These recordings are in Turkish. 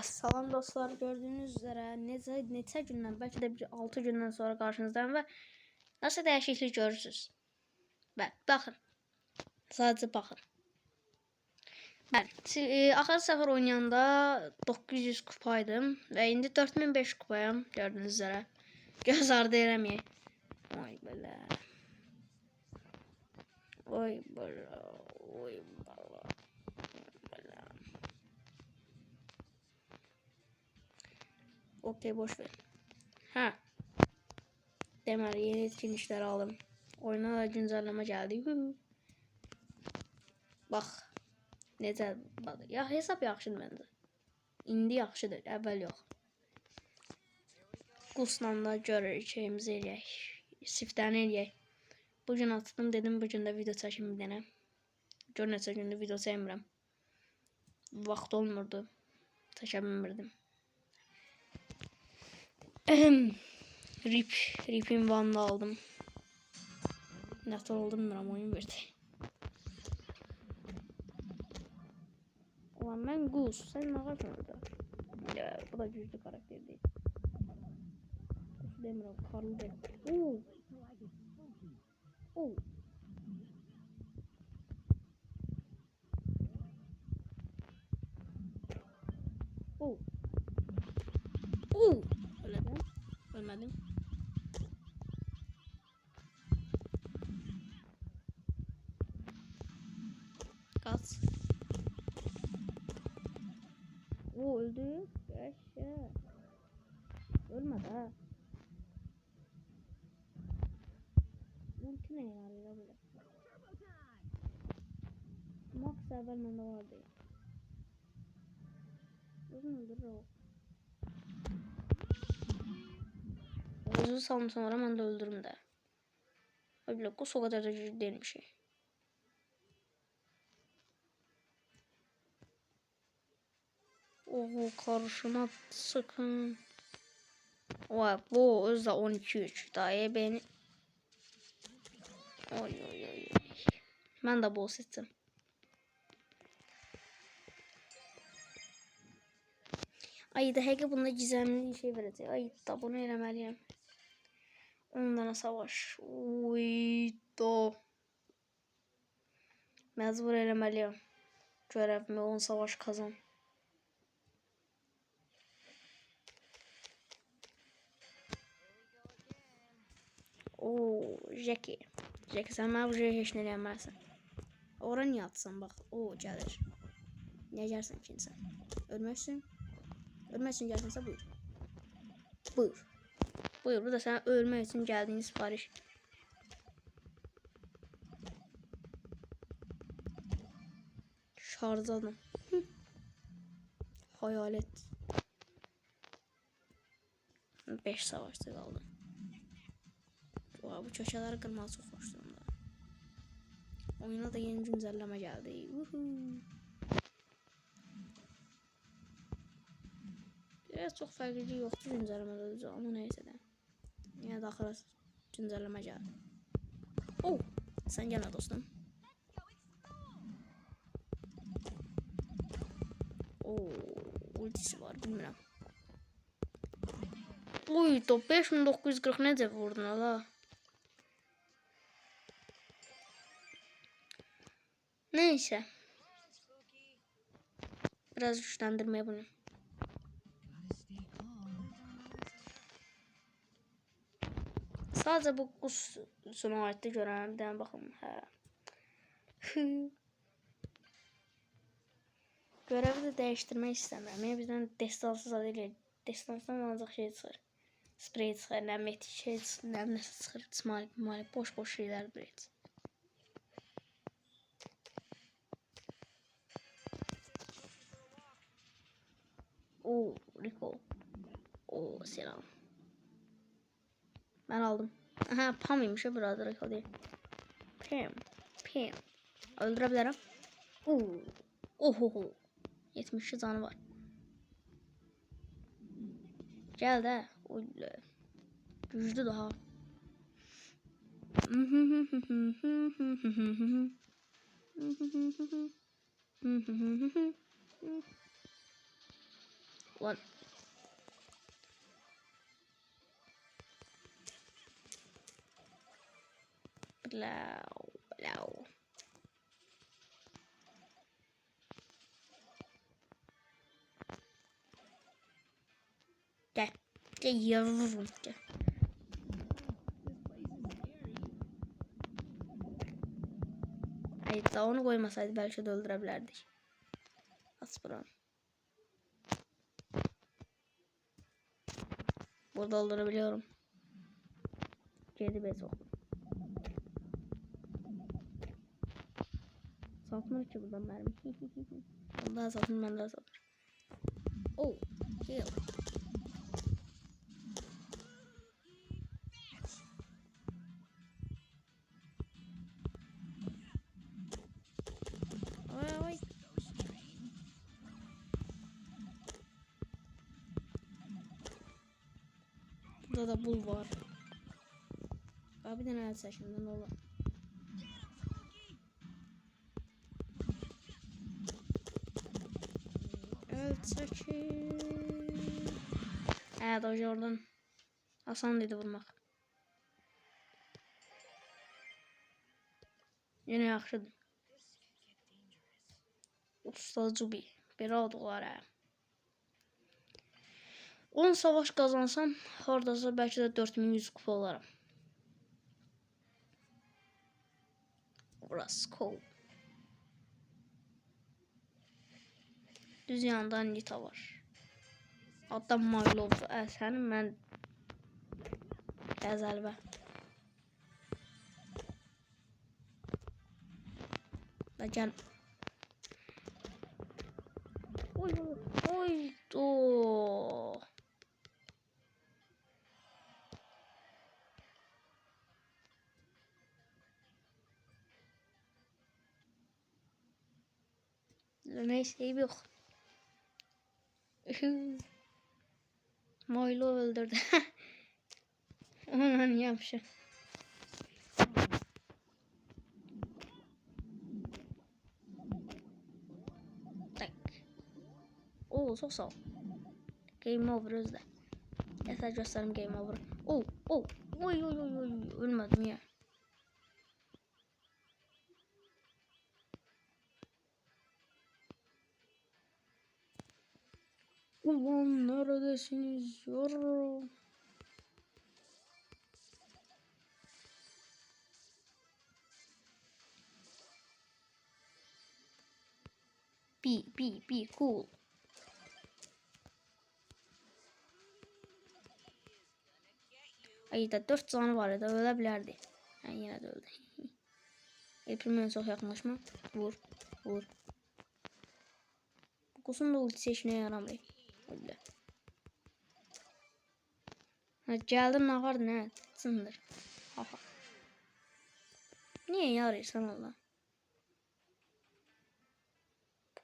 Salam dostlar, gördüğünüz üzere neçə gündən, belki de bir 6 gündən sonra karşınızdayım ve nasıl değişiklik görürsünüz? Bakın, sadece bakın. Ben axır səfər oynayanda 900 kupaydım ve indi 4500 kupayam, gördüğünüz üzere. Göz ardı eləməyək. Oy belə. Oy belə. Oy belə. Okey, boş ver. Ha. Deməli, yeni etkinliklər aldım. Oyuna da güncəlleme geldi. Bax. Necə bax. Ya hesab yaxşıdır məndə. İndi yaxşıdır, əvvəl yox. Qusla da görürük şeyimizi eləyək. Siftəni eləyək. Bugün atdım, dedim bugün də video çəkim bir dənə. Gör neçə gündür video çəkmirəm. Vaxt olmurdu. Çəkə bilmirdim. Rip'in vanını aldım. Nasıl oldu bilmirəm, oyun verdi. Ulan ben Gus, sen ne yapıyorsun orada? Ya, bu da güçlü karakter değil. Gus demirəm, karlı değil. Oo. Oo. Oo. Oo. Öledim. Ölmedim. Kaç. Oo, öldü. Yaşa. Ölmedi ha. Ulti ne yarıyor böyle? Max evvel bende vardı. Uzun öldürür o. Uzun salım sonra ben de öldürürüm de. Öyle o kadar da ciddi değil bir şey. Oho, karşıma sıkın. Vay, bu özde 12-3. Daha iyi beni. Oy. Ben de bol seçtim. Ay da həqiqi bunda gizemli şey verəcək. Ay da bunu eləməliyəm. Ondan savaş. Uy da. Məcbur eləməliyəm. Görevimi 10 savaş kazan. Oo, Jackie. Jackie, sen mənə bu şey heç nə eləməlisən. Ora niyə atsan bax. O gəlir. Niyə gəlsən ki insan? Ölməksin. Ölmək üçün gəlsənsə buyur. Buyur. Buyur, bu da sana ölmək üçün gəldiyin sipariş. Şarjadım. Hayalet. 5 savaşta kaldım. Bu köşeleri kırmağı çok hoşlandım. Oyuna da yeni güncelleme geldi. Biraz çok farklı yoktu güncellemede ama neyse de. Yine de axıra güncelleme geldi. Oh, sen gelme dostum. Oo, ultisi var bilmirəm. Uy, da 5940 necə vurdun ala? Neyse. Biraz güçlendirmeye bunu. Sadece bu Gus sunayette görən bir dənə baxım. Hə. Görevi de değiştirmek istemiyorum. Ya bizden destansız adıyla destansdan ancaq şey çıxır. Sprey çıxır, nə metik şey çıxır, nə nəsə çıxır. Çimalik, boş şeyler buraya. Oo, Rico. Oo, selam. Ben aldım. Aha, Pam'ymış ya burada Rico değil. Pam. Öldürebilirim. Oo. Ohoho. 70 canı var. Gel de. Öyle. Güçlü daha. Ulan. Blau, blau. Gel. Gel yavrum gel. Hayır daha onu koymasaydı belki de öldürebilirdik. Asperon. Burada öldürebiliyorum. CD5 oldum. Satmıyor ki buradan mermi. Ben daha satın ben daha satın. Oh, heal. Oy oy. Burada da bul var. Abi de nerede şimdi ne olur. Evet saçı. Evet oradan. Hasan dedi vurmak. Yine yaxşıdır. Ustacı bir oldular ha. 10 savaş kazansam hardasa belki de 4100 kupa olaram. Burası cool. Düz yanında Nita var. Hatta Mylov sənin mən Əzəlbə. Da gəl. Oy oy oy. Neyse yok. Milo öldürdü. Onun yapışı. Tak. Oo çok sağ ol. Game over özde. Yeter gösterim game over. Oo oo. Oy oy oy oy. Ölmedim ya. Ulan neredesiniz yorum? Be cool. Ayda 4 canı var da ölebilirdi. Yani yine de öldü. Elprimden çok yakınlaşma. Vur. Vur. Kusun da ultisi işine yaramıyor. Öyle. Ha, geldim ne var ne? Sındır. Aha. Niye yarıyorsan Allah?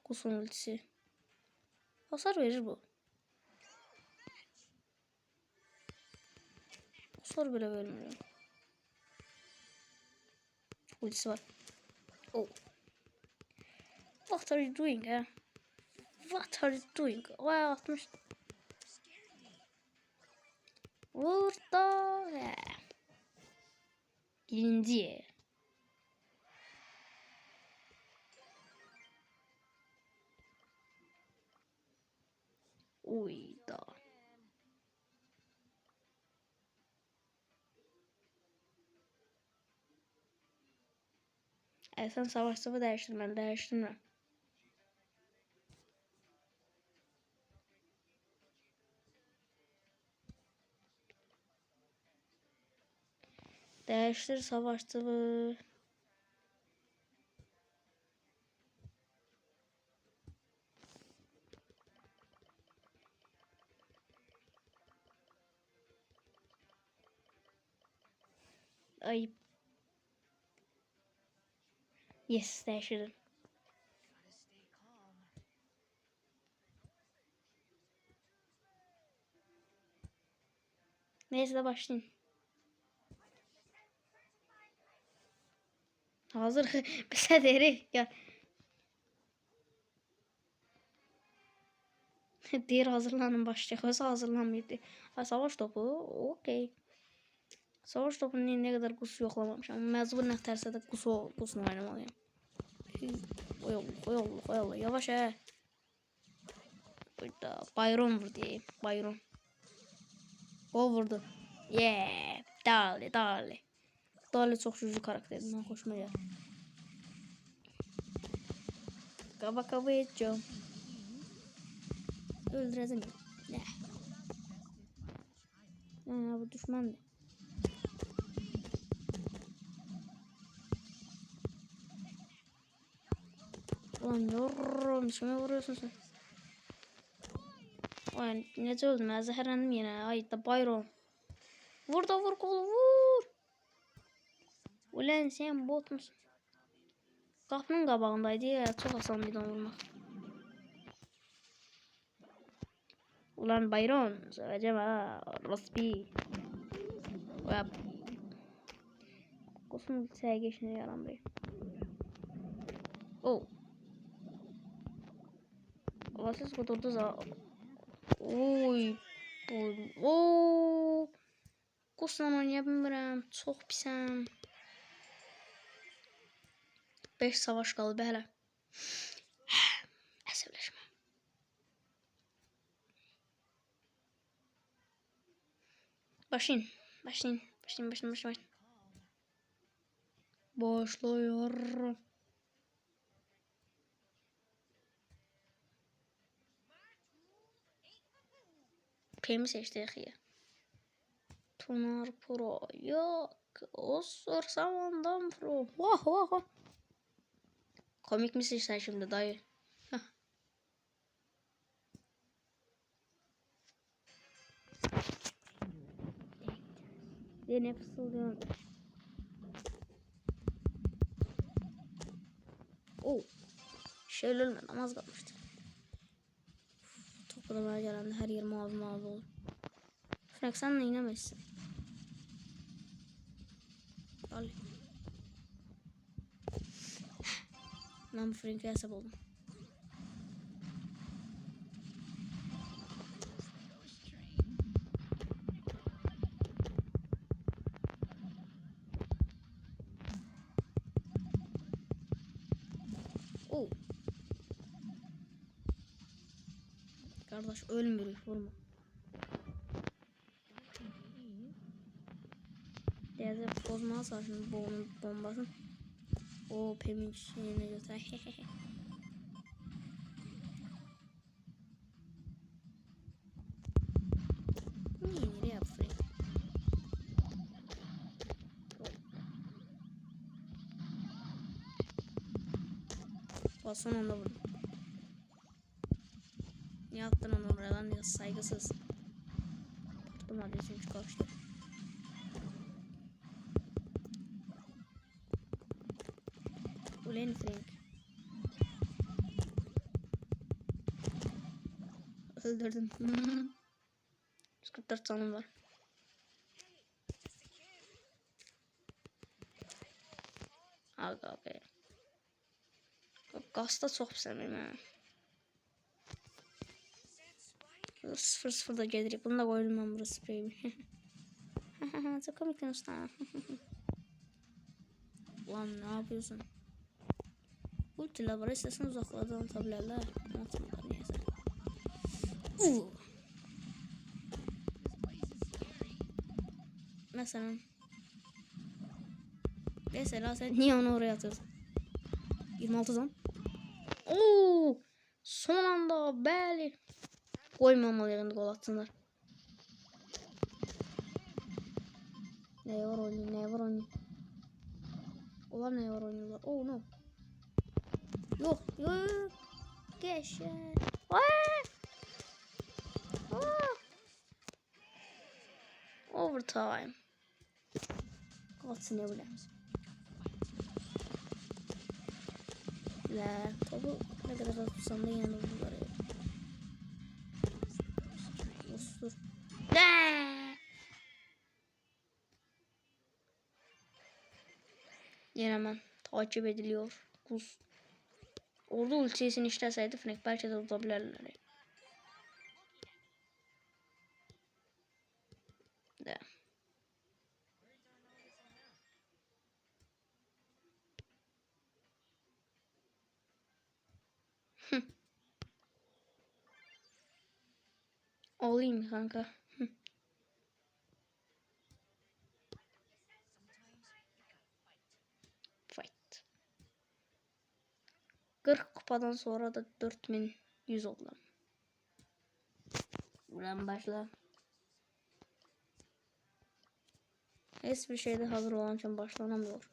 Kusun ultisi. Hasar verir bu. Hasar bile vermiyor. Ultisi var. Oh. What are you doing ha? What are you doing? Vay 60. Burada. Birinci. Uyda. Sen savaş safı değiştirmen değiştirme. Değiştir savaş safı. Ay. Yes değiştirdim. Neyse de başlayayım. Hazır. Bize deri. Gel. Diğer hazırlanın başlayacak. Oysa hazırlanmayıp. Ha, savaş topu. Okey. Savaş topunun ne kadar kusu yoklamamışım. Ama mecburen terse de kusunu oynamalıyım. Oy Allah. Yavaş he. Burada Byron vurdu diyeyim. Byron. O vurdu. Yeah. Dale. Dale çok güçlü karakterinden hoşuma geldi. Kaba edeceğim. Öldüreceğim. Ne? Bu düşmandı. Ulan yorum. Kime vuruyorsun sen? Ulan nece öldüm ya? Zehirlendim yine. Ay da Byron. Vur kolu vur. Ulan sen bot musun? Kapının qabağındaydı ya. Çok asan bir vurmak. Ulan Byron. Söyleyeceğim ha. Rospi. Yap. Kusum geçine yaramıyor. Oh. Vasız kudurdu za. Oy. Oo. Kusla oynayamıyorum. Çok pisəm. 5 savaş qaldı hələ. Əsəbləşmə. Başlayın. Başlıyor. Pemi seçtik ya. Tunar Pro. Yok. Osur Samandan Pro. Vah. Komik misin sen şimdi dayı? Ne fısıldıyorum. Oh. Şöyle ölmedi. Namaz kalmıştı. Toplamaya gelen her yer mavi olur. Frank sen de inemezsin. Al. Ben bu Frank'e hesap oldum. Oh. Kardeş ölmüyor. Vurma. Değerli bozmaya çalışın bombasın. O Pem'in şeyine götür. Nereye yap Frank? Son anda vurdum. Niye attın onu oraya lan ya saygısız. Pardon hadi çünkü kaçtı. Ulan Frank. Öldürdüm. 144 canım var. Aga be. Gaz da çok sevmem ha. 0-0 da gelir. Bunu da koydum ben burası spreyimi. Çok komik usta. Lan ne yapıyorsun? Ultiyle var istersen uzaklardan atabilirler. Atmalar neyse. Mesela sen niye onu oraya atıyorsun? 26 zam. Oo! Son anda belli. Koymamalarını gol atsınlar. Ne var oynuyor. Ulan ne var oynuyorlar. Oh no. Yok. Geç ya. Overtime. Kaçsın ne bileyim. La topu ne kadar tutsam da yine vurdular ya. Ustur. Yine hemen takip ediliyor. Orada ultisini işleseydi Frank belki de tutabilirler. Olayım kanka. Fight. 40 kupadan sonra da 4100 oldum. Buradan başla. Hiçbir şeyde hazır olan için başlanamıyor.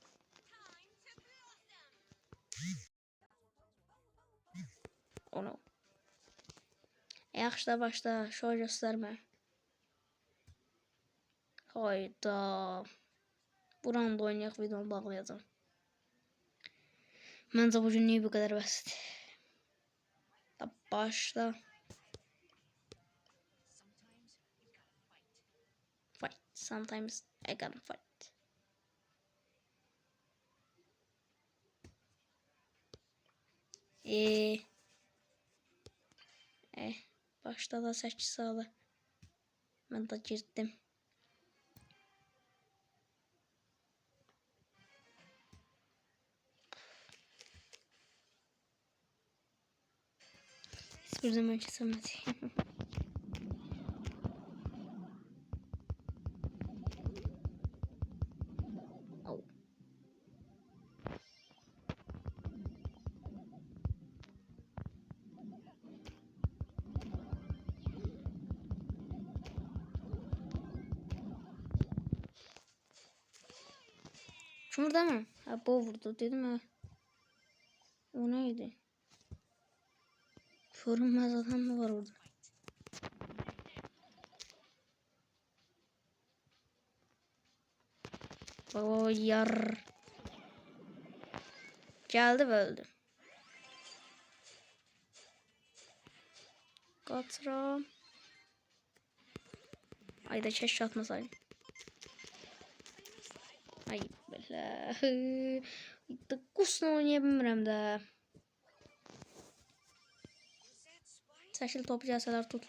Onu. Yaxşı başla. Şov gösterme. Hayda. Buranı da oynayaq, videonu bağlayacağım. Məncə bu günlük bu kadar basit. Başla. Fight. Sometimes I gotta fight. Başta da 8 sağla. Ben de girdim. Hiçbir zaman kesemedi. Oh. Şurada mı? Ha, bu vurdu dedim ha. O neydi? Görünmez adam mı var orada? O yar. Geldi ve öldü. Katıram. Ayda keşke atmasaydım. Ay belə. Kusla oynayabilirim de. Çəkil topu gəlsələr tut.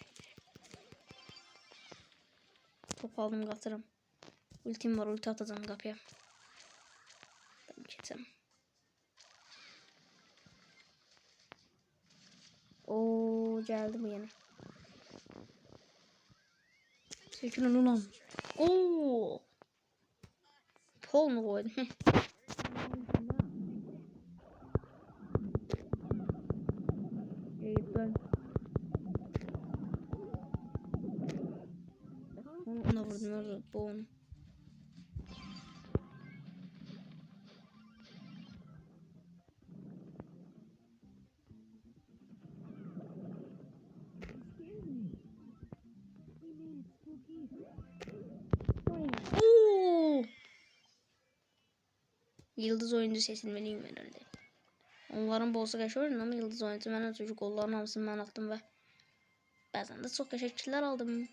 Top aldım qatırım. Ultim var, ulti atacağım qapıya. Ben keçəm. Oo, geldi bu yine. Çekilin ulan. Oo. Pol mu koydum? Ben. Ona vurdum orada bu onu. Yıldız oyuncu seçilmeliyim herhalde. Onların bolsa geçiyorum ama yıldız oyuncu ben çocuk golların hamısını ben attım ve bazen de çok teşekkürler aldım.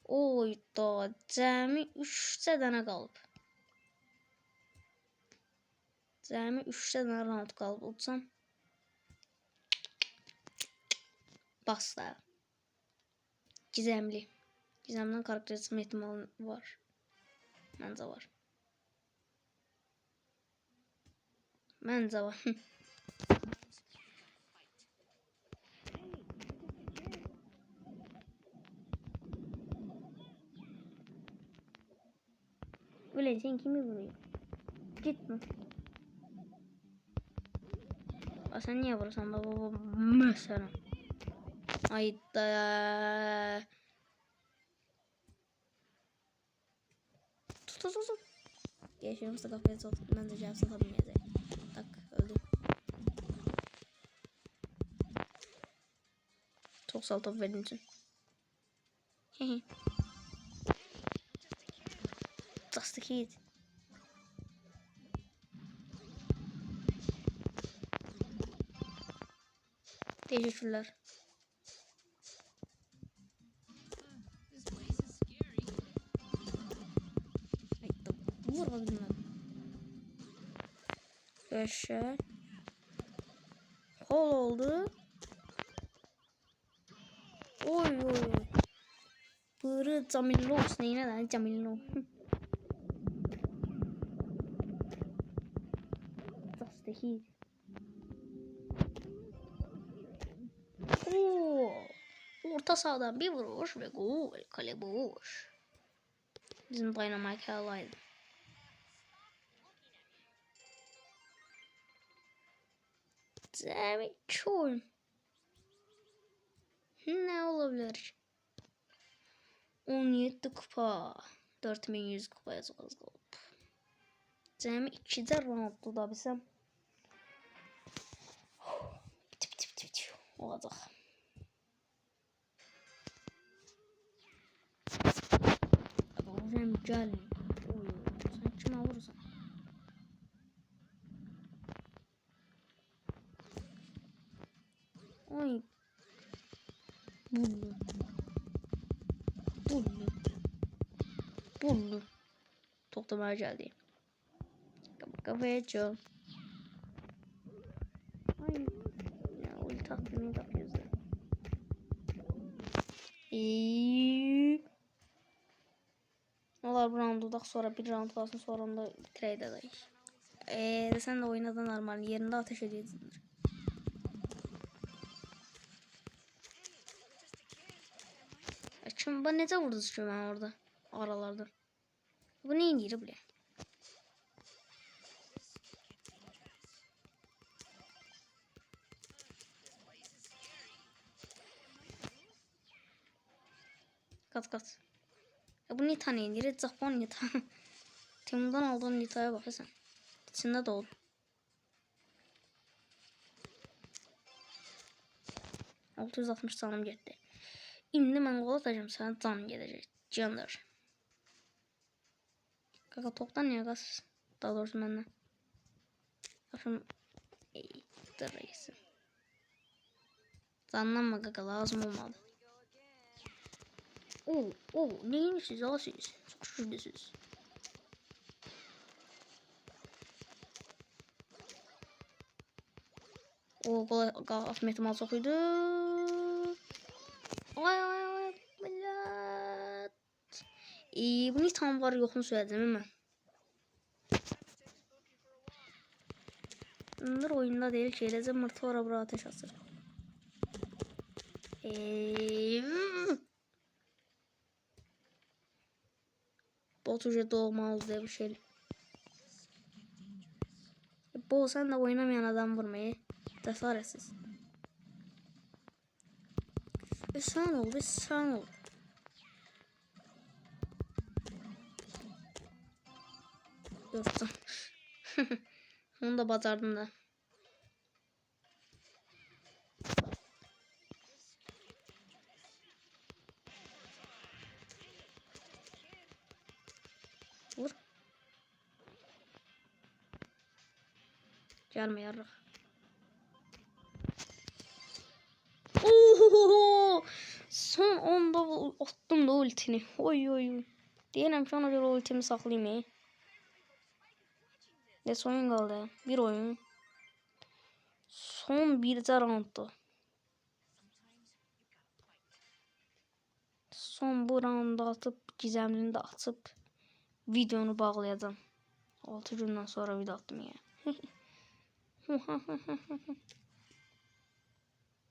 Oy da cəmi 3 dənə qalıb. Cəmi 3 dənə round qalıb. Utsam. Basta. Gizemli. Gizemden karakter seçme ihtimali var. Bence var. Bence var. Öyle sen kimi vuruyor? Gitme. Sen niye vurursan baba mesela? Hayda. Tut. Yaşıyorumsa kafaya sok. Ben de cevap satabilmeyeceğim. Tak öldüm. Çok sağ top verdiğin için. Just a kid. Teşekkürler. Vurmadım ben. Yaşa. Kol oldu. Oy. Bırı Camillo olsun yine de Camillo. Just the heat. Orta sahadan bir vuruş ve gol. Kale boş. Bizim Dynamite alaydı. Çok. Ne olabilir? 17 kupa. 4100 kupaya az qalıb. Cəmi 2-də roundda da bilsəm. Biti. Olacaq. Hocam gəlin. Sen kime vurursan? Oy. Bullu. Toplamaya geldi. Kafaya çal. Ay. Ya ulti taktiğini takıyoruz. Onlar bu roundu da sonra bir round kalsın sonra onu da bitireydi de. Sen de oynadın normal yerinde ateş ediyorsun. Şimdi ben nece vurdu şu ben orada aralarda. Bu neyin yeri bile? Kat. Bu Nita neyin yeri? Japon Nita. Timur'dan aldığın Nita'ya bak sen. İçinde doğdu. $660 canım gitti. İndi mən qol atacağım sana canın gedəcək. Canlar. Kaka toptan niye qas? Daha doğrusu məndən. Yaxşım. Dur reisim. Canlanma kaka lazım olmadı. Neymişsiniz o siz? Çok şükürsünüz. Qol atma ihtimal çox idi. Ay. Millet. Bunu tam var yoxunu söyleyeceğim mən. Bunlar oyunda değil ki. Eləcə mırtı ora bura ateş atır. Bot ucu doğmaz diye bir şey. Bu sen de oynamayan adam vurmayı. Cesaretsiz. Sen ol. Dostum. Onu da bacardım da. Vur. Gelme yarrak. Son onda attım da ultini. Oy. Deyirəm ki ona görə ultimi saxlayayım. Des oyun qaldı. Bir oyun. Son bircə roundda. Son bu roundu atıp gizemlini de atıp videonu bağlayacağım. 6 gündən sonra video attım ya.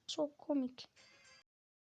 Çok komik.